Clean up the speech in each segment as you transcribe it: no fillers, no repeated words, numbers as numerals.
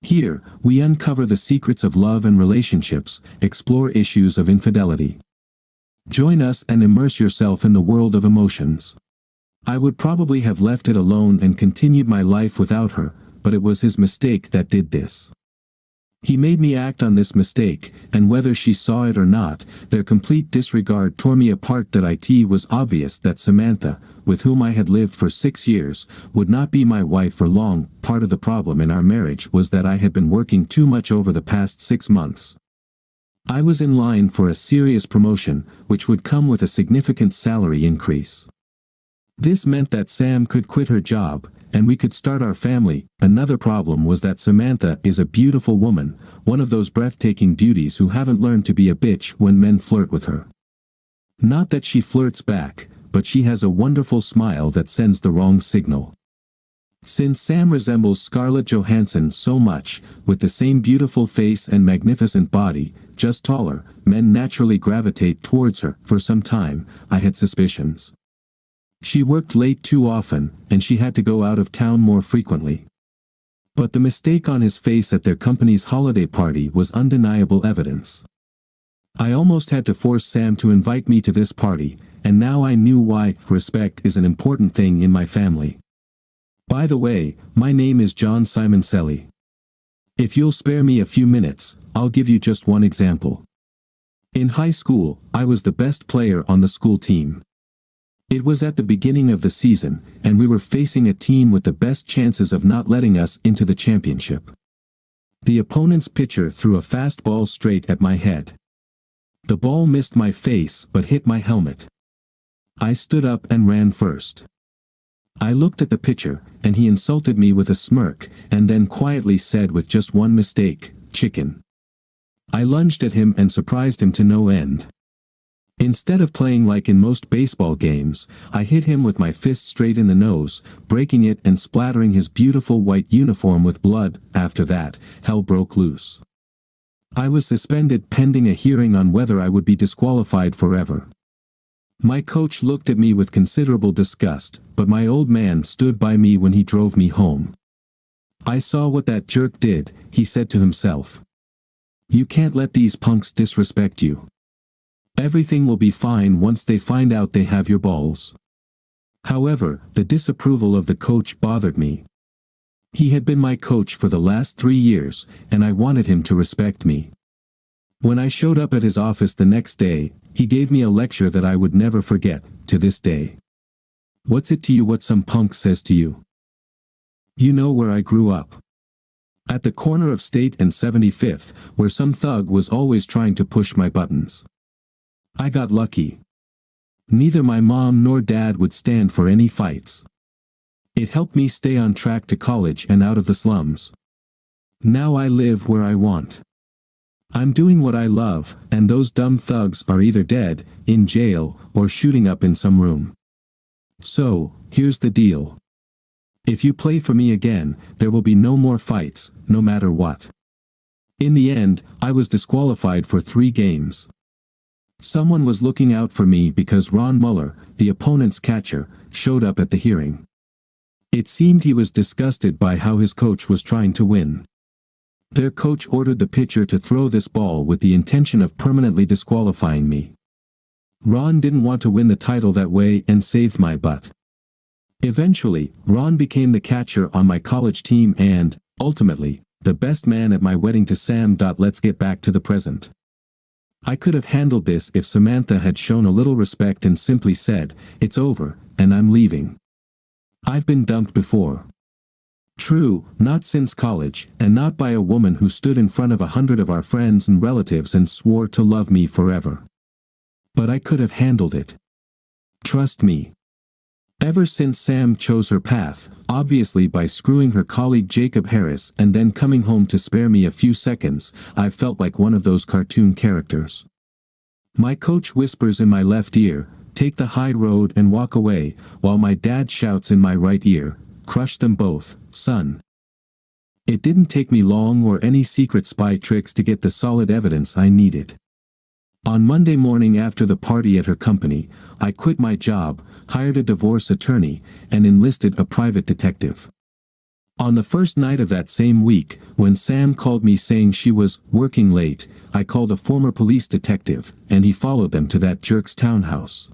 Here, we uncover the secrets of love and relationships, explore issues of infidelity. Join us and immerse yourself in the world of emotions. I would probably have left it alone and continued my life without her, but it was his mistake that did this. He made me act on this mistake, and whether she saw it or not, their complete disregard tore me apart. That it was obvious that Samantha, with whom I had lived for 6 years, would not be my wife for long. Part of the problem in our marriage was that I had been working too much over the past 6 months. I was in line for a serious promotion, which would come with a significant salary increase. This meant that Sam could quit her job, and we could start our family. Another problem was that Samantha is a beautiful woman, one of those breathtaking beauties who haven't learned to be a bitch when men flirt with her. Not that she flirts back, but she has a wonderful smile that sends the wrong signal. Since Sam resembles Scarlett Johansson so much, with the same beautiful face and magnificent body, just taller, men naturally gravitate towards her. For some time, I had suspicions. She worked late too often, and she had to go out of town more frequently. But the mistake on his face at their company's holiday party was undeniable evidence. I almost had to force Sam to invite me to this party, and now I knew why. Respect is an important thing in my family. By the way, my name is John Simoncelli. If you'll spare me a few minutes, I'll give you just one example. In high school, I was the best player on the school team. It was at the beginning of the season, and we were facing a team with the best chances of not letting us into the championship. The opponent's pitcher threw a fastball straight at my head. The ball missed my face but hit my helmet. I stood up and ran first. I looked at the pitcher, and he insulted me with a smirk, and then quietly said with just one mistake, "Chicken." I lunged at him and surprised him to no end. Instead of playing like in most baseball games, I hit him with my fist straight in the nose, breaking it and splattering his beautiful white uniform with blood. After that, hell broke loose. I was suspended pending a hearing on whether I would be disqualified forever. My coach looked at me with considerable disgust, but my old man stood by me when he drove me home. "I saw what that jerk did," he said to himself. "You can't let these punks disrespect you. Everything will be fine once they find out they have your balls." However, the disapproval of the coach bothered me. He had been my coach for the last 3 years, and I wanted him to respect me. When I showed up at his office the next day, he gave me a lecture that I would never forget, to this day. "What's it to you what some punk says to you? You know where I grew up. At the corner of State and 75th, where some thug was always trying to push my buttons. I got lucky. Neither my mom nor dad would stand for any fights. It helped me stay on track to college and out of the slums. Now I live where I want. I'm doing what I love, and those dumb thugs are either dead, in jail, or shooting up in some room. So, here's the deal. If you play for me again, there will be no more fights, no matter what." In the end, I was disqualified for 3 games. Someone was looking out for me because Ron Muller, the opponent's catcher, showed up at the hearing. It seemed he was disgusted by how his coach was trying to win. Their coach ordered the pitcher to throw this ball with the intention of permanently disqualifying me. Ron didn't want to win the title that way and saved my butt. Eventually, Ron became the catcher on my college team and, ultimately, the best man at my wedding to Sam. Let's get back to the present. I could have handled this if Samantha had shown a little respect and simply said, "It's over, and I'm leaving." I've been dumped before. True, not since college, and not by a woman who stood in front of 100 of our friends and relatives and swore to love me forever. But I could have handled it. Trust me. Ever since Sam chose her path, obviously by screwing her colleague Jacob Harris and then coming home to spare me a few seconds, I've felt like one of those cartoon characters. My coach whispers in my left ear, "Take the high road and walk away," while my dad shouts in my right ear, "Crush them both, son." It didn't take me long or any secret spy tricks to get the solid evidence I needed. On Monday morning after the party at her company, I quit my job, hired a divorce attorney, and enlisted a private detective. On the first night of that same week, when Sam called me saying she was working late, I called a former police detective, and he followed them to that jerk's townhouse.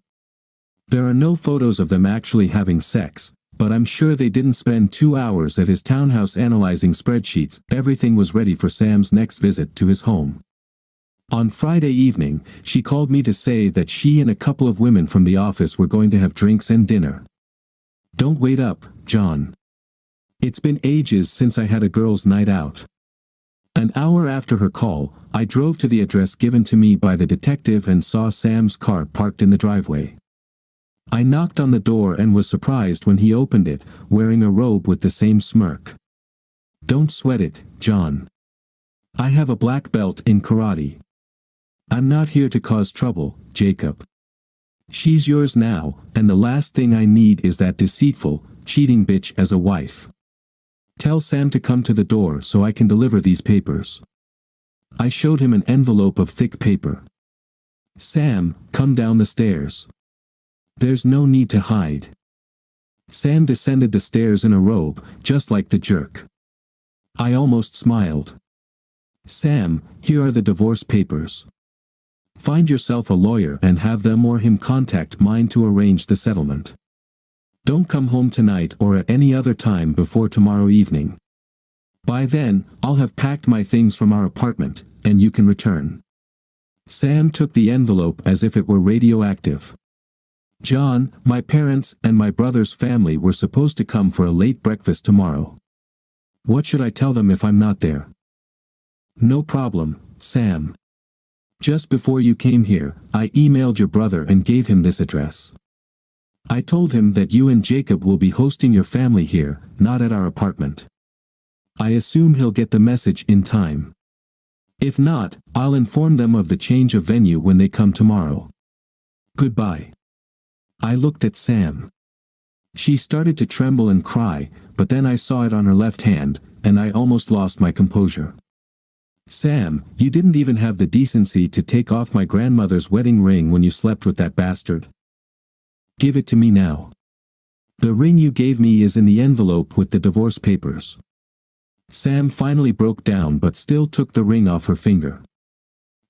There are no photos of them actually having sex, but I'm sure they didn't spend 2 hours at his townhouse analyzing spreadsheets. Everything was ready for Sam's next visit to his home. On Friday evening, she called me to say that she and a couple of women from the office were going to have drinks and dinner. Don't wait up, John. It's been ages since I had a girls' night out. An hour after her call, I drove to the address given to me by the detective and saw Sam's car parked in the driveway. I knocked on the door and was surprised when he opened it, wearing a robe with the same smirk. Don't sweat it, John. I have a black belt in karate. I'm not here to cause trouble, Jacob. She's yours now, and the last thing I need is that deceitful, cheating bitch as a wife. Tell Sam to come to the door so I can deliver these papers. I showed him an envelope of thick paper. Sam, come down the stairs. There's no need to hide. Sam descended the stairs in a robe, just like the jerk. I almost smiled. Sam, here are the divorce papers. Find yourself a lawyer and have them or him contact mine to arrange the settlement. Don't come home tonight or at any other time before tomorrow evening. By then, I'll have packed my things from our apartment, and you can return. Sam took the envelope as if it were radioactive. John, my parents and my brother's family were supposed to come for a late breakfast tomorrow. What should I tell them if I'm not there? No problem, Sam. Just before you came here, I emailed your brother and gave him this address. I told him that you and Jacob will be hosting your family here, not at our apartment. I assume he'll get the message in time. If not, I'll inform them of the change of venue when they come tomorrow. Goodbye. I looked at Sam. She started to tremble and cry, but then I saw it on her left hand, and I almost lost my composure. Sam, you didn't even have the decency to take off my grandmother's wedding ring when you slept with that bastard. Give it to me now. The ring you gave me is in the envelope with the divorce papers. Sam finally broke down but still took the ring off her finger.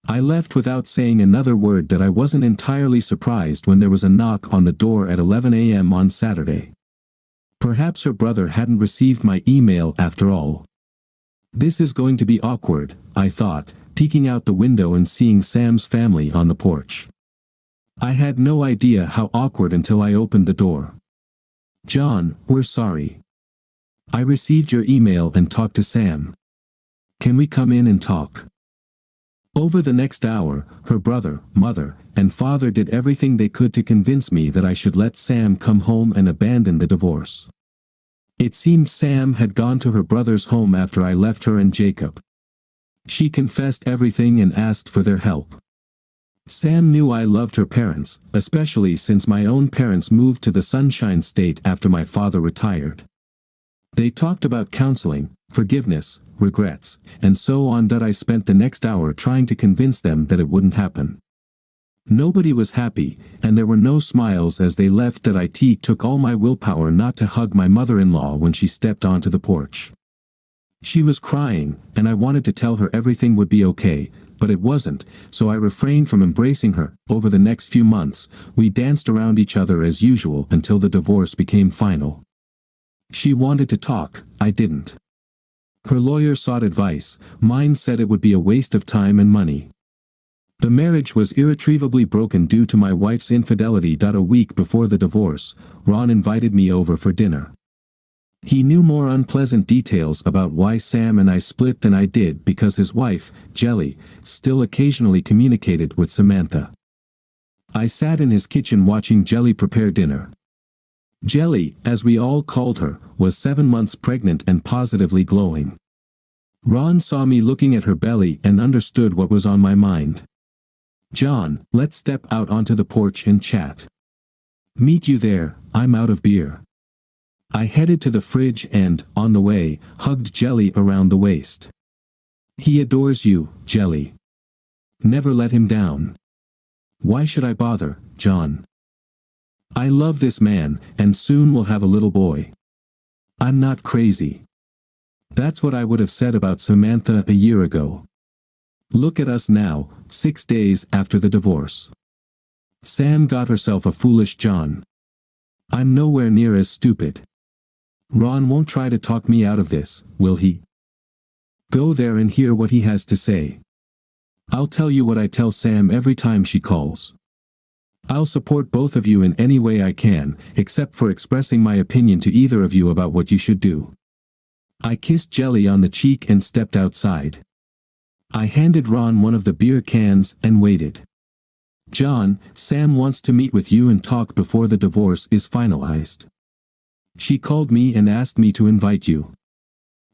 I left without saying another word that I wasn't entirely surprised when there was a knock on the door at 11 a.m. on Saturday. Perhaps her brother hadn't received my email after all. This is going to be awkward, I thought, peeking out the window and seeing Sam's family on the porch. I had no idea how awkward until I opened the door. John, we're sorry. I received your email and talked to Sam. Can we come in and talk? Over the next hour, her brother, mother, and father did everything they could to convince me that I should let Sam come home and abandon the divorce. It seemed Sam had gone to her brother's home after I left her and Jacob. She confessed everything and asked for their help. Sam knew I loved her parents, especially since my own parents moved to the Sunshine State after my father retired. They talked about counseling, forgiveness, regrets, and so on. I spent the next hour trying to convince them that it wouldn't happen. Nobody was happy, and there were no smiles as they left. It took all my willpower not to hug my mother-in-law when she stepped onto the porch. She was crying, and I wanted to tell her everything would be okay, but it wasn't, so I refrained from embracing her. Over the next few months, we danced around each other as usual until the divorce became final. She wanted to talk, I didn't. Her lawyer sought advice, mine said it would be a waste of time and money. The marriage was irretrievably broken due to my wife's infidelity. A week before the divorce, Ron invited me over for dinner. He knew more unpleasant details about why Sam and I split than I did because his wife, Jelly, still occasionally communicated with Samantha. I sat in his kitchen watching Jelly prepare dinner. Jelly, as we all called her, was 7 months pregnant and positively glowing. Ron saw me looking at her belly and understood what was on my mind. John, let's step out onto the porch and chat. Meet you there, I'm out of beer. I headed to the fridge and, on the way, hugged Jelly around the waist. He adores you, Jelly. Never let him down. Why should I bother, John? I love this man, and soon we'll have a little boy. I'm not crazy. That's what I would have said about Samantha a year ago. Look at us now, 6 days after the divorce. Sam got herself a foolish John. I'm nowhere near as stupid. Ron won't try to talk me out of this, will he? Go there and hear what he has to say. I'll tell you what I tell Sam every time she calls. I'll support both of you in any way I can, except for expressing my opinion to either of you about what you should do. I kissed Jelly on the cheek and stepped outside. I handed Ron one of the beer cans and waited. John, Sam wants to meet with you and talk before the divorce is finalized. She called me and asked me to invite you.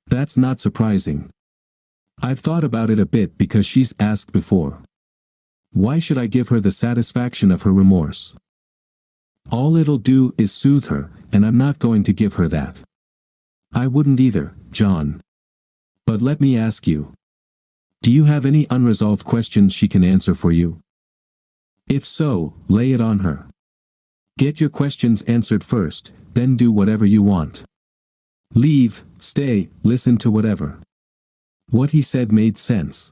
That's not surprising. I've thought about it a bit because she's asked before. Why should I give her the satisfaction of her remorse? All it'll do is soothe her, and I'm not going to give her that. I wouldn't either, John. But let me ask you. Do you have any unresolved questions she can answer for you? If so, lay it on her. Get your questions answered first, then do whatever you want. Leave, stay, listen to whatever. What he said made sense.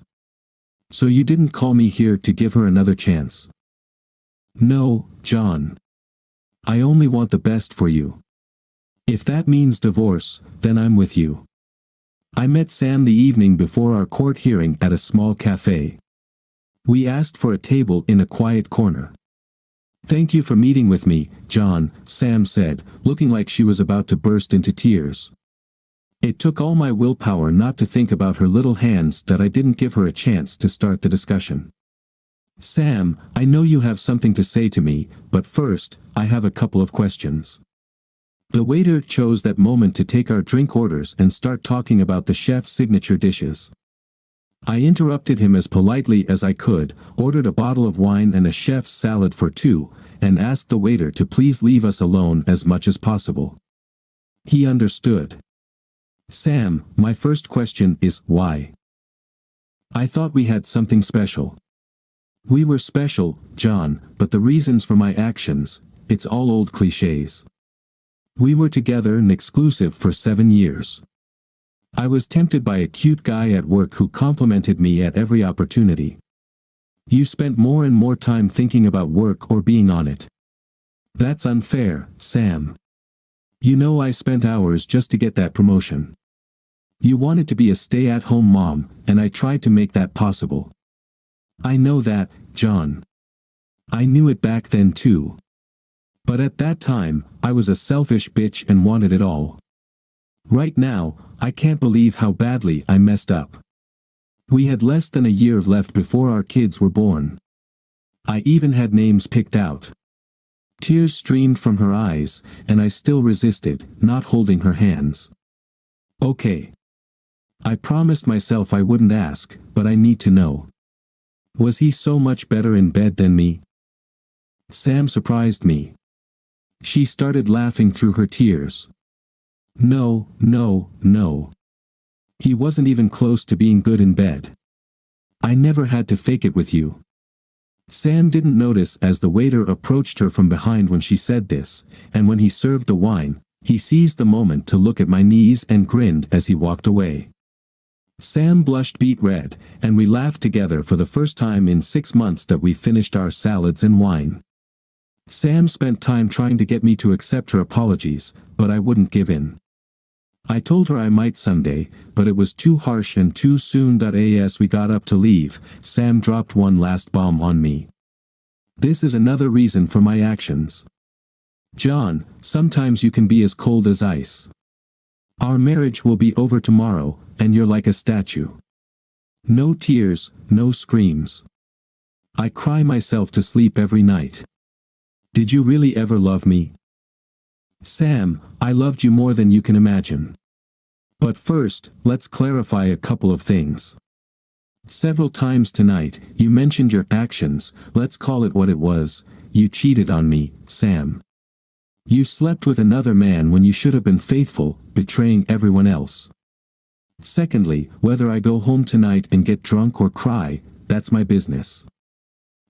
So you didn't call me here to give her another chance? No, John. I only want the best for you. If that means divorce, then I'm with you. I met Sam the evening before our court hearing at a small cafe. We asked for a table in a quiet corner. Thank you for meeting with me, John, Sam said, looking like she was about to burst into tears. It took all my willpower not to think about her little hands that I didn't give her a chance to start the discussion. Sam, I know you have something to say to me, but first, I have a couple of questions. The waiter chose that moment to take our drink orders and start talking about the chef's signature dishes. I interrupted him as politely as I could, ordered a bottle of wine and a chef's salad for two, and asked the waiter to please leave us alone as much as possible. He understood. Sam, my first question is, why? I thought we had something special. We were special, John, but the reasons for my actions, it's all old cliches. We were together and exclusive for 7 years. I was tempted by a cute guy at work who complimented me at every opportunity. You spent more and more time thinking about work or being on it. That's unfair, Sam. You know I spent hours just to get that promotion. You wanted to be a stay-at-home mom, and I tried to make that possible. I know that, John. I knew it back then too. But at that time, I was a selfish bitch and wanted it all. Right now, I can't believe how badly I messed up. We had less than a year left before our kids were born. I even had names picked out. Tears streamed from her eyes, and I still resisted, not holding her hands. Okay. I promised myself I wouldn't ask, but I need to know. Was he so much better in bed than me? Sam surprised me. She started laughing through her tears. No, no, no. He wasn't even close to being good in bed. I never had to fake it with you. Sam didn't notice as the waiter approached her from behind when she said this, and when he served the wine, he seized the moment to look at my knees and grinned as he walked away. Sam blushed beet red, and we laughed together for the first time in 6 months that we finished our salads and wine. Sam spent time trying to get me to accept her apologies, but I wouldn't give in. I told her I might someday, but it was too harsh and too soon. As we got up to leave, Sam dropped one last bomb on me. This is another reason for my actions. John, sometimes you can be as cold as ice. Our marriage will be over tomorrow, and you're like a statue. No tears, no screams. I cry myself to sleep every night. Did you really ever love me? Sam, I loved you more than you can imagine. But first, let's clarify a couple of things. Several times tonight, you mentioned your actions. Let's call it what it was. You cheated on me, Sam. You slept with another man when you should have been faithful, betraying everyone else. Secondly, whether I go home tonight and get drunk or cry, that's my business.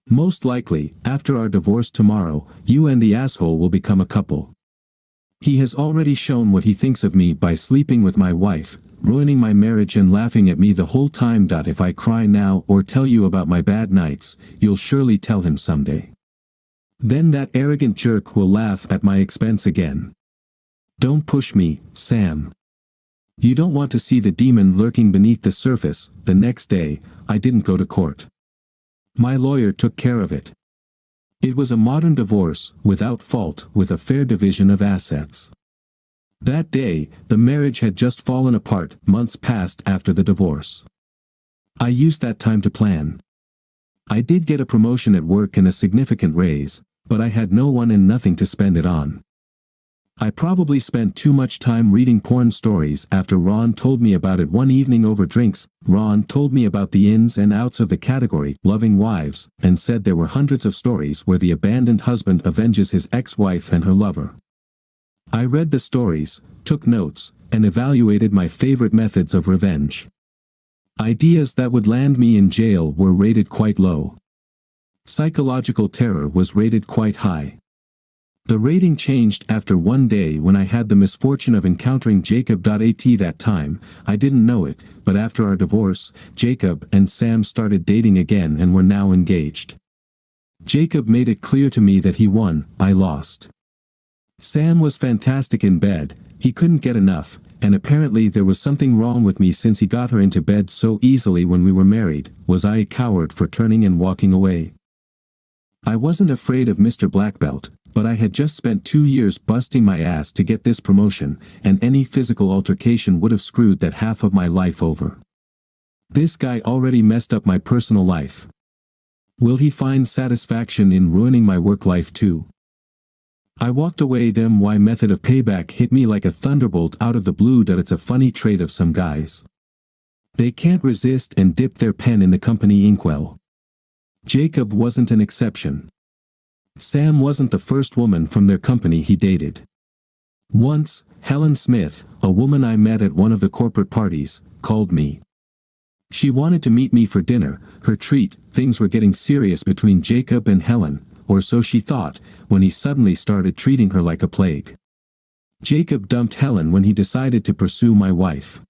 Most likely, after our divorce tomorrow, you and the asshole will become a couple. He has already shown what he thinks of me by sleeping with my wife, ruining my marriage and laughing at me the whole time. If I cry now or tell you about my bad nights, you'll surely tell him someday. Then that arrogant jerk will laugh at my expense again. Don't push me, Sam. You don't want to see the demon lurking beneath the surface. The next day, I didn't go to court. My lawyer took care of it. It was a modern divorce, without fault, with a fair division of assets. That day, the marriage had just fallen apart. Months passed after the divorce. I used that time to plan. I did get a promotion at work and a significant raise, but I had no one and nothing to spend it on. I probably spent too much time reading porn stories after Ron told me about it one evening over drinks. Ron told me about the ins and outs of the category, loving wives, and said there were hundreds of stories where the abandoned husband avenges his ex-wife and her lover. I read the stories, took notes, and evaluated my favorite methods of revenge. Ideas that would land me in jail were rated quite low. Psychological terror was rated quite high. The rating changed after one day when I had the misfortune of encountering Jacob. At that time, I didn't know it, but after our divorce, Jacob and Sam started dating again and were now engaged. Jacob made it clear to me that he won, I lost. Sam was fantastic in bed, he couldn't get enough, and apparently there was something wrong with me since he got her into bed so easily when we were married. Was I a coward for turning and walking away? I wasn't afraid of Mr. Black Belt, but I had just spent 2 years busting my ass to get this promotion, and any physical altercation would have screwed that half of my life over. This guy already messed up my personal life. Will he find satisfaction in ruining my work life too? I walked away. My method of payback hit me like a thunderbolt out of the blue. It's a funny trait of some guys. They can't resist and dip their pen in the company inkwell. Jacob wasn't an exception. Sam wasn't the first woman from their company he dated. Once, Helen Smith, a woman I met at one of the corporate parties, called me. She wanted to meet me for dinner, her treat. Things were getting serious between Jacob and Helen, or so she thought, when he suddenly started treating her like a plague. Jacob dumped Helen when he decided to pursue my wife.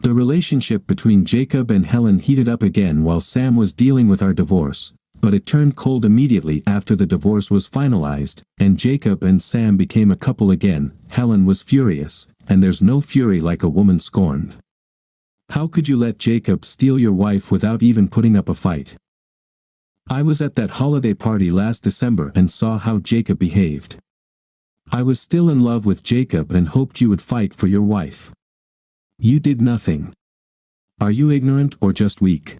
The relationship between Jacob and Helen heated up again while Sam was dealing with our divorce, but it turned cold immediately after the divorce was finalized, and Jacob and Sam became a couple again. Helen was furious, and there's no fury like a woman scorned. How could you let Jacob steal your wife without even putting up a fight? I was at that holiday party last December and saw how Jacob behaved. I was still in love with Jacob and hoped you would fight for your wife. You did nothing. Are you ignorant or just weak?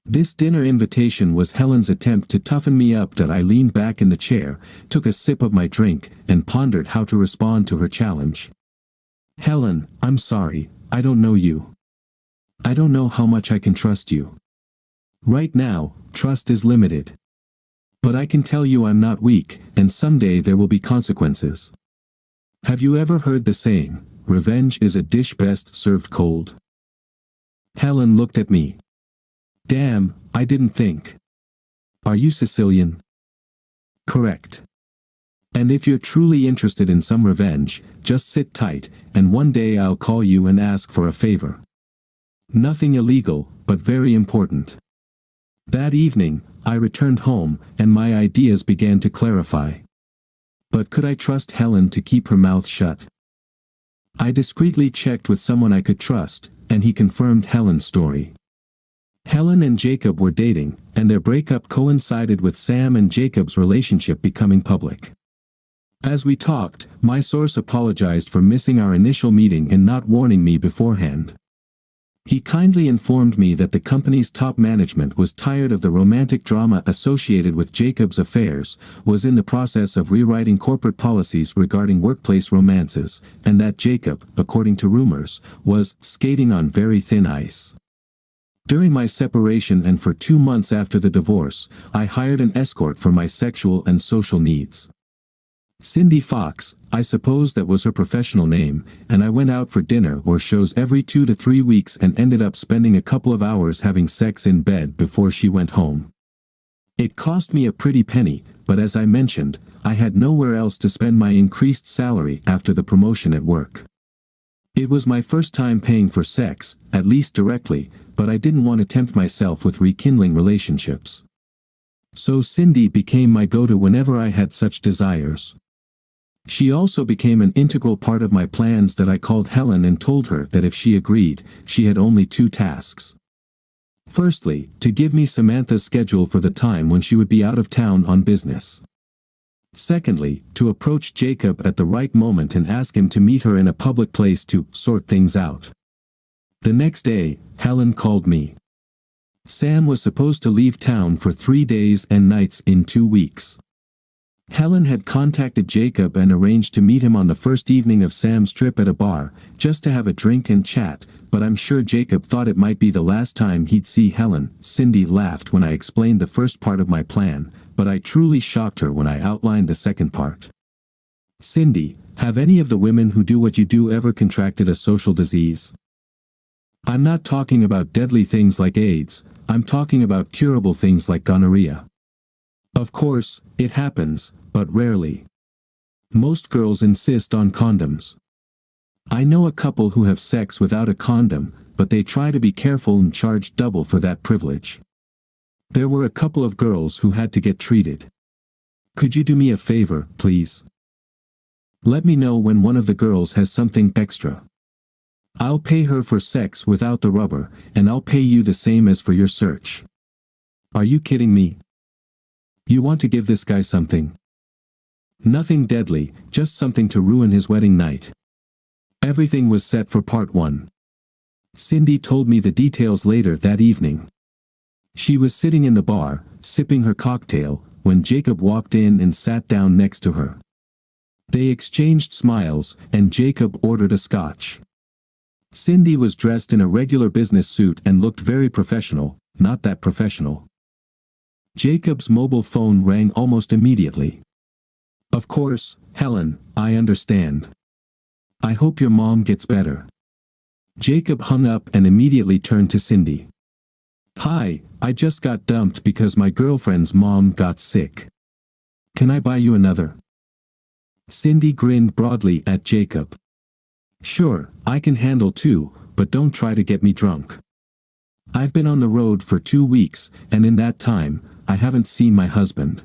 This dinner invitation was Helen's attempt to toughen me up. I leaned back in the chair, took a sip of my drink, and pondered how to respond to her challenge. Helen, I'm sorry, I don't know you. I don't know how much I can trust you. Right now, trust is limited. But I can tell you I'm not weak, and someday there will be consequences. Have you ever heard the saying, revenge is a dish best served cold? Helen looked at me. Damn, I didn't think. Are you Sicilian? Correct. And if you're truly interested in some revenge, just sit tight, and one day I'll call you and ask for a favor. Nothing illegal, but very important. That evening, I returned home, and my ideas began to clarify. But could I trust Helen to keep her mouth shut? I discreetly checked with someone I could trust, and he confirmed Helen's story. Helen and Jacob were dating, and their breakup coincided with Sam and Jacob's relationship becoming public. As we talked, my source apologized for missing our initial meeting and not warning me beforehand. He kindly informed me that the company's top management was tired of the romantic drama associated with Jacob's affairs, was in the process of rewriting corporate policies regarding workplace romances, and that Jacob, according to rumors, was skating on very thin ice. During my separation and for 2 months after the divorce, I hired an escort for my sexual and social needs. Cindy Fox, I suppose that was her professional name, and I went out for dinner or shows every 2 to 3 weeks and ended up spending a couple of hours having sex in bed before she went home. It cost me a pretty penny, but as I mentioned, I had nowhere else to spend my increased salary after the promotion at work. It was my first time paying for sex, at least directly, but I didn't want to tempt myself with rekindling relationships. So Cindy became my go-to whenever I had such desires. She also became an integral part of my plans that I called Helen and told her that if she agreed, she had only two tasks. Firstly, to give me Samantha's schedule for the time when she would be out of town on business. Secondly, to approach Jacob at the right moment and ask him to meet her in a public place to sort things out. The next day, Helen called me. Sam was supposed to leave town for 3 days and nights in 2 weeks. Helen had contacted Jacob and arranged to meet him on the first evening of Sam's trip at a bar, just to have a drink and chat, but I'm sure Jacob thought it might be the last time he'd see Helen. Cindy laughed when I explained the first part of my plan, but I truly shocked her when I outlined the second part. Cindy, have any of the women who do what you do ever contracted a social disease? I'm not talking about deadly things like AIDS, I'm talking about curable things like gonorrhea. Of course, it happens, but rarely. Most girls insist on condoms. I know a couple who have sex without a condom, but they try to be careful and charge double for that privilege. There were a couple of girls who had to get treated. Could you do me a favor, please? Let me know when one of the girls has something extra. I'll pay her for sex without the rubber, and I'll pay you the same as for your search. Are you kidding me? You want to give this guy something? Nothing deadly, just something to ruin his wedding night. Everything was set for part 1. Cindy told me the details later that evening. She was sitting in the bar, sipping her cocktail, when Jacob walked in and sat down next to her. They exchanged smiles, and Jacob ordered a scotch. Cindy was dressed in a regular business suit and looked very professional, not that professional. Jacob's mobile phone rang almost immediately. Of course, Helen, I understand. I hope your mom gets better. Jacob hung up and immediately turned to Cindy. Hi, I just got dumped because my girlfriend's mom got sick. Can I buy you another? Cindy grinned broadly at Jacob. Sure, I can handle 2, but don't try to get me drunk. I've been on the road for 2 weeks, and in that time, I haven't seen my husband.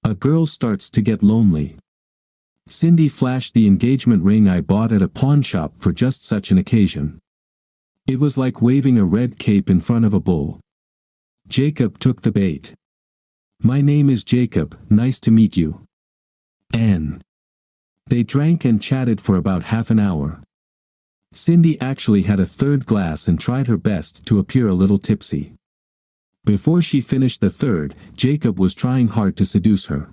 A girl starts to get lonely. Cindy flashed the engagement ring I bought at a pawn shop for just such an occasion. It was like waving a red cape in front of a bull. Jacob took the bait. My name is Jacob, nice to meet you. Anne. They drank and chatted for about half an hour. Cindy actually had a third glass and tried her best to appear a little tipsy. Before she finished the third, Jacob was trying hard to seduce her.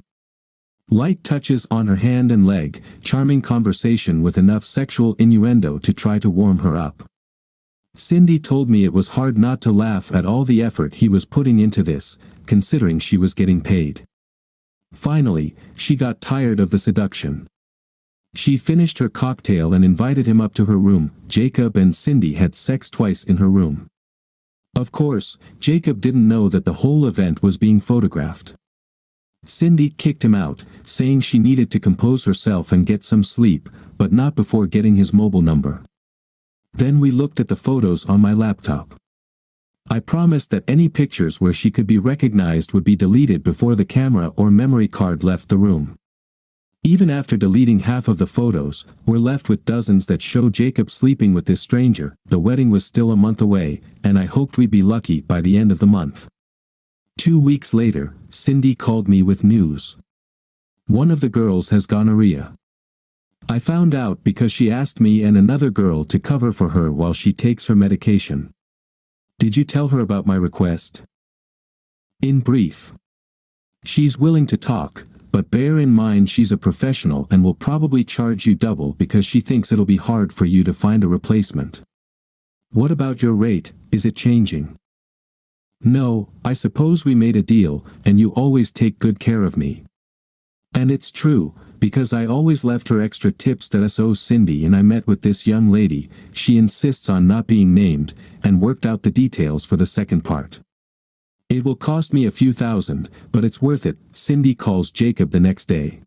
Light touches on her hand and leg, charming conversation with enough sexual innuendo to try to warm her up. Cindy told me it was hard not to laugh at all the effort he was putting into this, considering she was getting paid. Finally, she got tired of the seduction. She finished her cocktail and invited him up to her room. Jacob and Cindy had sex twice in her room. Of course, Jacob didn't know that the whole event was being photographed. Cindy kicked him out, saying she needed to compose herself and get some sleep, but not before getting his mobile number. Then we looked at the photos on my laptop. I promised that any pictures where she could be recognized would be deleted before the camera or memory card left the room. Even after deleting half of the photos, we're left with dozens that show Jacob sleeping with this stranger. The wedding was still a month away, and I hoped we'd be lucky by the end of the month. 2 weeks later, Cindy called me with news. One of the girls has gonorrhea. I found out because she asked me and another girl to cover for her while she takes her medication. Did you tell her about my request? In brief. She's willing to talk, but bear in mind she's a professional and will probably charge you double because she thinks it'll be hard for you to find a replacement. What about your rate, is it changing? No, I suppose we made a deal, and you always take good care of me. And it's true, because I always left her extra tips that so Cindy and I met with this young lady, she insists on not being named, and worked out the details for the second part. It will cost me a few thousand, but it's worth it. Cindy calls Jacob the next day.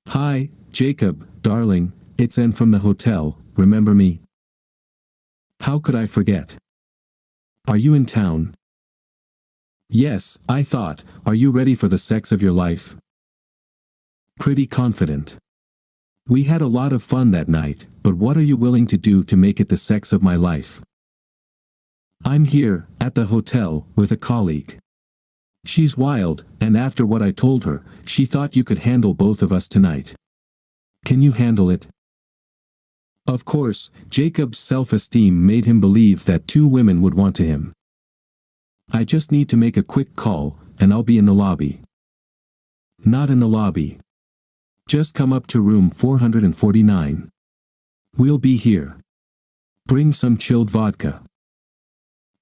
Hi, Jacob, darling, it's Anne from the hotel. remember me? How could I forget? Are you in town? Yes, I thought, are you ready for the sex of your life? Pretty confident. We had a lot of fun that night, but what are you willing to do to make it the sex of my life? I'm here, at the hotel, with a colleague. She's wild, and after what I told her, she thought you could handle both of us tonight. Can you handle it? Of course, Jacob's self-esteem made him believe that two women would want to him. I just need to make a quick call, and I'll be in the lobby. Not in the lobby. Just come up to room 449. We'll be here. Bring some chilled vodka.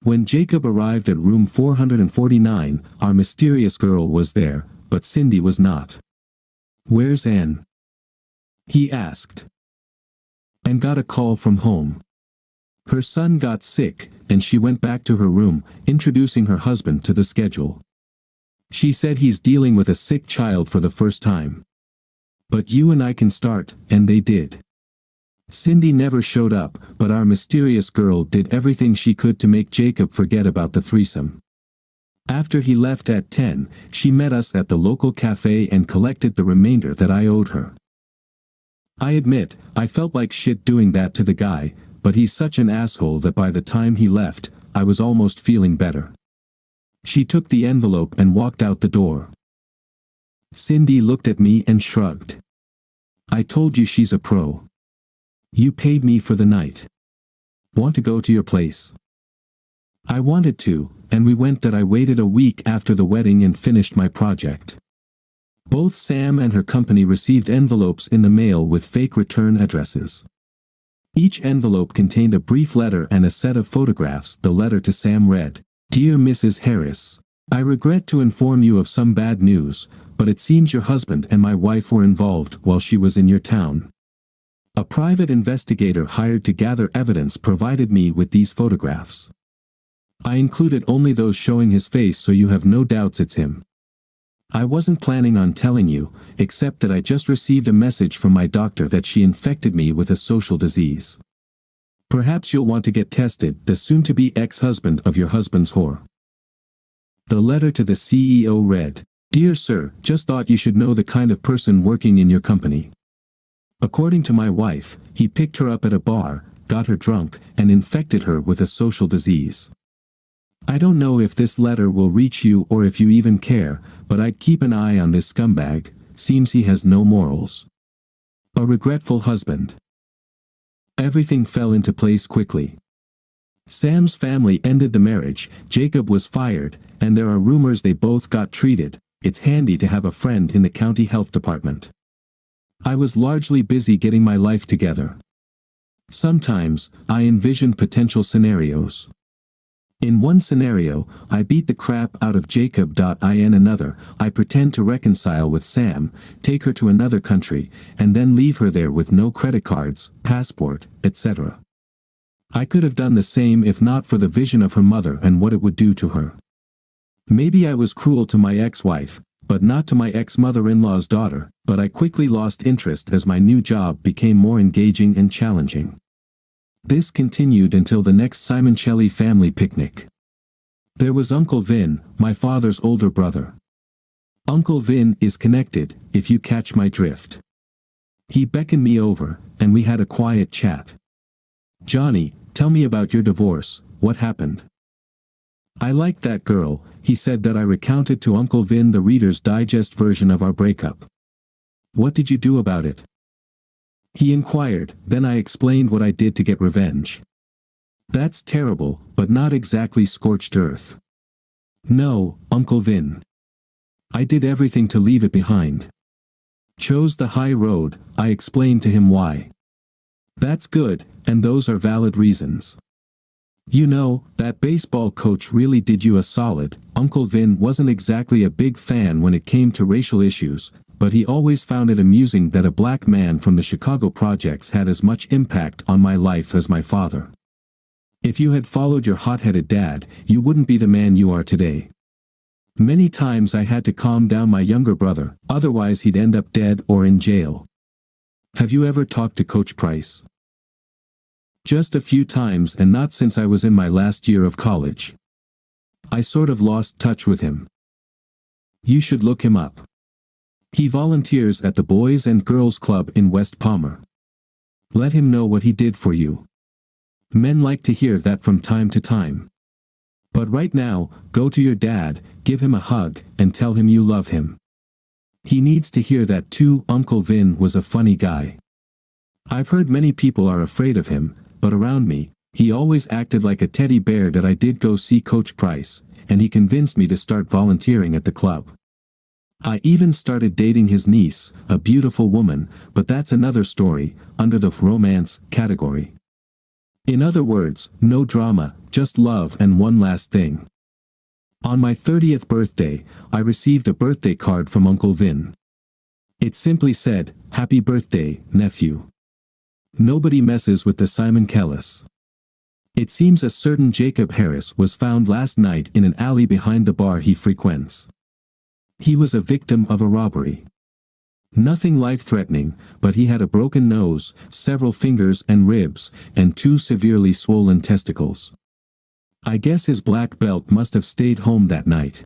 When Jacob arrived at room 449, our mysterious girl was there, but Cindy was not. Where's Anne? He asked. Anne got a call from home. Her son got sick, and she went back to her room, introducing her husband to the schedule. She said he's dealing with a sick child for the first time. But you and I can start, and they did. Cindy never showed up, but our mysterious girl did everything she could to make Jacob forget about the threesome. After he left at 10, she met us at the local cafe and collected the remainder that I owed her. I admit, I felt like shit doing that to the guy, but he's such an asshole that by the time he left, I was almost feeling better. She took the envelope and walked out the door. Cindy looked at me and shrugged. I told you she's a pro. You paid me for the night. Want to go to your place? I wanted to, and we went. I waited a week after the wedding and finished my project. Both Sam and her company received envelopes in the mail with fake return addresses. Each envelope contained a brief letter and a set of photographs. The letter to Sam read, "Dear Mrs. Harris, I regret to inform you of some bad news, but it seems your husband and my wife were involved while she was in your town. A private investigator hired to gather evidence provided me with these photographs. I included only those showing his face so you have no doubts it's him. I wasn't planning on telling you, except that I just received a message from my doctor that she infected me with a social disease. Perhaps you'll want to get tested. The soon-to-be ex-husband of your husband's whore." The letter to the CEO read, "Dear Sir, just thought you should know the kind of person working in your company. According to my wife, he picked her up at a bar, got her drunk, and infected her with a social disease. I don't know if this letter will reach you or if you even care, but I'd keep an eye on this scumbag. Seems he has no morals. A regretful husband." Everything fell into place quickly. Sam's family ended the marriage, Jacob was fired, and there are rumors they both got treated. It's handy to have a friend in the county health department. I was largely busy getting my life together. Sometimes, I envisioned potential scenarios. In one scenario, I beat the crap out of Jacob. In another, I pretend to reconcile with Sam, take her to another country, and then leave her there with no credit cards, passport, etc. I could have done the same if not for the vision of her mother and what it would do to her. Maybe I was cruel to my ex-wife, but not to my ex-mother-in-law's daughter, but I quickly lost interest as my new job became more engaging and challenging. This continued until the next Simoncelli family picnic. There was Uncle Vin, my father's older brother. Uncle Vin is connected, if you catch my drift. He beckoned me over, and we had a quiet chat. "Johnny, tell me about your divorce, what happened?" "I liked that girl," he said. I recounted to Uncle Vin the Reader's Digest version of our breakup. "What did you do about it?" he inquired. Then I explained what I did to get revenge. "That's terrible, but not exactly scorched earth." "No, Uncle Vin. I did everything to leave it behind. Chose the high road." I explained to him why. "That's good, and those are valid reasons. You know, that baseball coach really did you a solid." Uncle Vin wasn't exactly a big fan when it came to racial issues, but he always found it amusing that a black man from the Chicago projects had as much impact on my life as my father. "If you had followed your hot-headed dad, you wouldn't be the man you are today. Many times I had to calm down my younger brother, otherwise he'd end up dead or in jail. Have you ever talked to Coach Price?" Just a few times and not since I was in my last year of college. I sort of lost touch with him. You should look him up. He volunteers at the Boys and Girls Club in West Palmer. Let him know what he did for you. Men like to hear that from time to time. But right now, go to your dad, give him a hug, and tell him you love him. He needs to hear that too. Uncle Vin was a funny guy. I've heard many people are afraid of him, but around me, he always acted like a teddy bear. That I did go see Coach Price, and he convinced me to start volunteering at the club. I even started dating his niece, a beautiful woman, but that's another story, under the romance category. In other words, no drama, just love. And one last thing. On my 30th birthday, I received a birthday card from Uncle Vin. It simply said, "Happy birthday, nephew." Nobody messes with the Simon Kellis. It seems a certain Jacob Harris was found last night in an alley behind the bar he frequents. He was a victim of a robbery. Nothing life-threatening, but he had a broken nose, several fingers and ribs, and 2 severely swollen testicles. I guess his black belt must have stayed home that night.